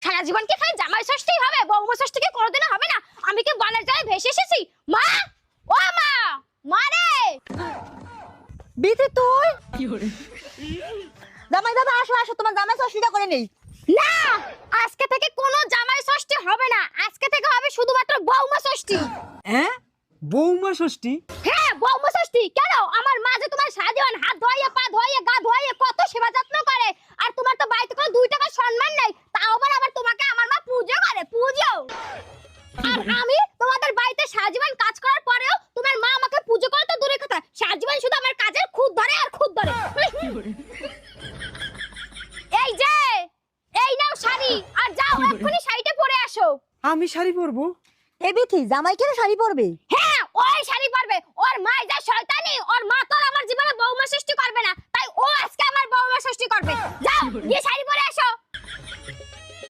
সারা জীবন কি খালি জামাই ষষ্ঠীই হবে, বৌমা ষষ্ঠী কি কোনোদিনও হবে না? আমি কি বনের জ্বালায় ভেসে এসেছি? মা, ও মা, মা রে। বিথি তুই জামাই বাবা আসো আসো, তোমার জামাই ষষ্ঠীটা করে নেই। না, আজকে থেকে কোনো জামাই ষষ্ঠী হবে না, আজকে থেকে হবে শুধুমাত্র বৌমা ষষ্ঠী। হ্যাঁ, বৌমা ষষ্ঠী? হ্যাঁ, বৌমা ষষ্ঠী। কেন? আমার মা যে তোমার সারা জীবন হাত ধোয়াইয়া, পা ধোয়াইয়া, গা ধোয়াইয়া কত সেবা যত্ন করে, আর তোমার তো বাড়িতে কোনো 2 টাকা সম্মান নাই, তাও আবার তোমাকে আমার মা পুজো করে, পুজো। আর আমি তোমাদের বাড়িতে সারা জীবন কাজ করার পরেও তোমার মা আমাকে পুজো করে তো দূরের কথা, সারা জীবন শুধু আমার কাজের খুদ ধরে আর খুদ ধরে। এই যে, এই নাও শাড়ি, আর যাও এক্ষুনি শাড়িটা পরে আসো। আমি শাড়ি পরবো? এ বিথি, জামাই কেন শাড়ি পরবে? হ্যাঁ, ওই শাড়ি পরবে। ওর মা যা শয়তানি, ওর মা তো আমার জীবনে বৌমা ষষ্ঠী করবে না, তাই ও আজকে আমার বৌমা ষষ্ঠী করবে। যাও গিয়ে শাড়ি পরে আসো।